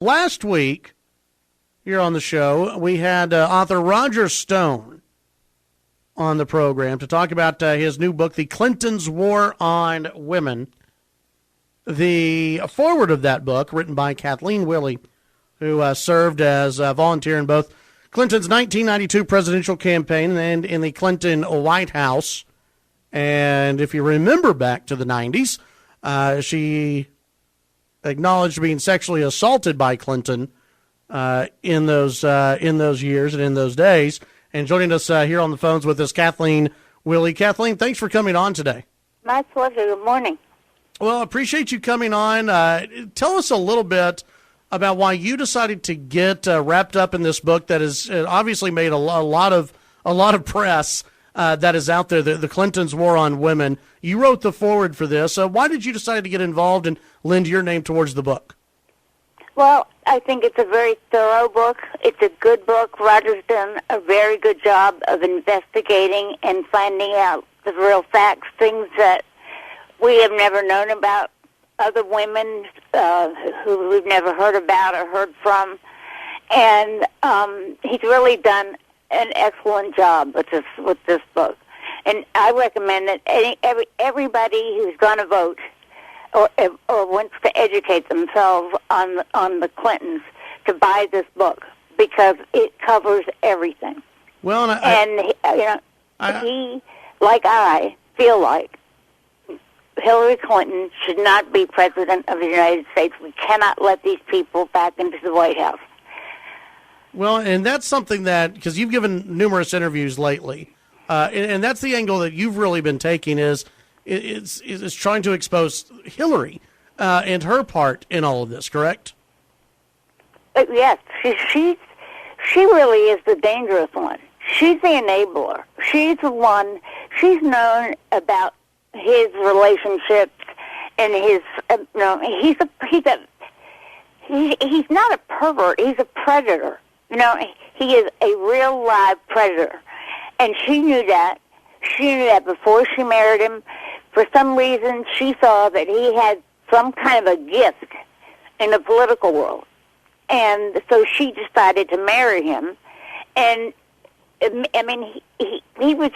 Last week, here on the show, we had author Roger Stone on the program to talk about his new book, The Clintons' War on Women. The foreword of that book, written by Kathleen Willey, who served as a volunteer in both Clinton's 1992 presidential campaign and in the Clinton White House. And if you remember back to the 90s, she acknowledged being sexually assaulted by Clinton in those years and in those days. And joining us here on the phones with us, Kathleen Willey. Kathleen, thanks for coming on today. My pleasure. Good morning. Well, appreciate you coming on. Tell us a little bit about why you decided to get wrapped up in this book that has obviously made a lot of press that is out there, the Clintons' War on Women. You wrote the foreword for this. Why did you decide to get involved and lend your name towards the book? Well, I think it's a very thorough book. It's a good book. Roger's done a very good job of investigating and finding out the real facts, things that we have never known about other women who we've never heard about or heard from. And he's really done an excellent job with this book. And I recommend that everybody who's going to vote or wants to educate themselves on the Clintons to buy this book, because it covers everything. Well, he, like I, feel like Hillary Clinton should not be president of the United States. We cannot let these people back into the White House. Well, and that's something that, because you've given numerous interviews lately, and that's the angle that you've really been taking is trying to expose Hillary and her part in all of this, correct? Yes, she really is the dangerous one. She's the enabler. She's the one. She's known about his relationships and his. He's not a pervert. He's a predator. He is a real live predator, and she knew that. She knew that before she married him. For some reason, she saw that he had some kind of a gift in the political world, and so she decided to marry him. And I mean, he was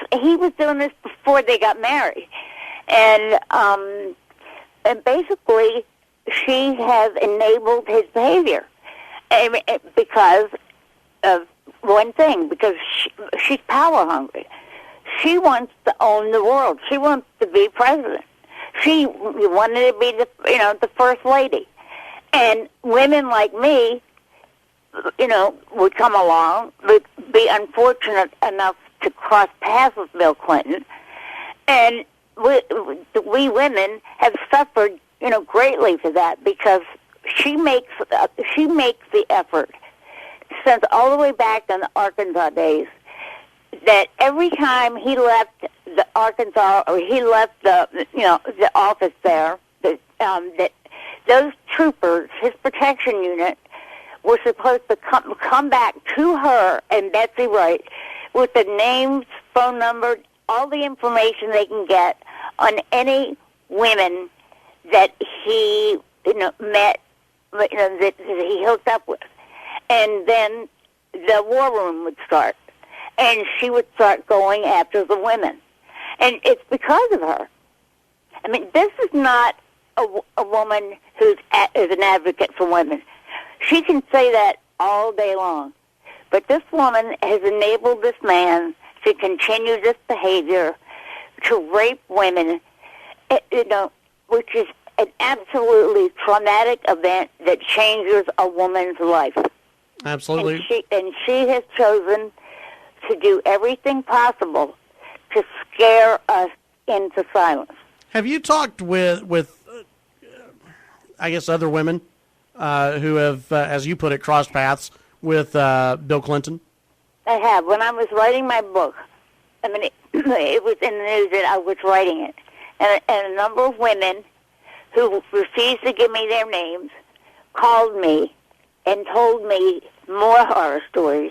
doing this before they got married, and basically, she has enabled his behavior because of one thing, because she's power hungry. She wants to own the world. She wants to be president. She wanted to be the first lady. And women like me, would come along, would be unfortunate enough to cross paths with Bill Clinton. And we women have suffered, greatly for that, because she makes the effort since all the way back in the Arkansas days, that every time he left the Arkansas, or he left the office there, that those troopers, his protection unit, were supposed to come back to her and Betsy Wright with the names, phone number, all the information they can get on any women that he met, that he hooked up with. And then the war room would start, and she would start going after the women. And it's because of her. I mean, this is not a woman who is an advocate for women. She can say that all day long. But this woman has enabled this man to continue this behavior, to rape women, which is an absolutely traumatic event that changes a woman's life. Absolutely. And she has chosen to do everything possible to scare us into silence. Have you talked with I guess, other women who have, as you put it, crossed paths with Bill Clinton? I have. When I was writing my book, I mean, it was in the news that I was writing it. And a number of women who refused to give me their names called me and told me more horror stories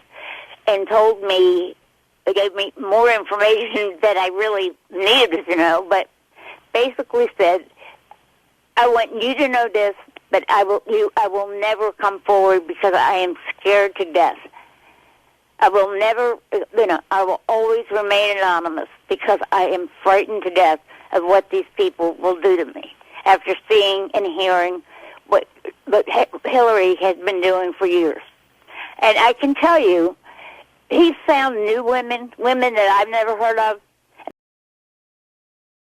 and gave me more information that I really needed to know, but basically said, I want you to know this, but I will never come forward because I am scared to death. I will never, I will always remain anonymous because I am frightened to death of what these people will do to me after seeing and hearing what Hillary has been doing for years. And I can tell you, he's found new women that I've never heard of,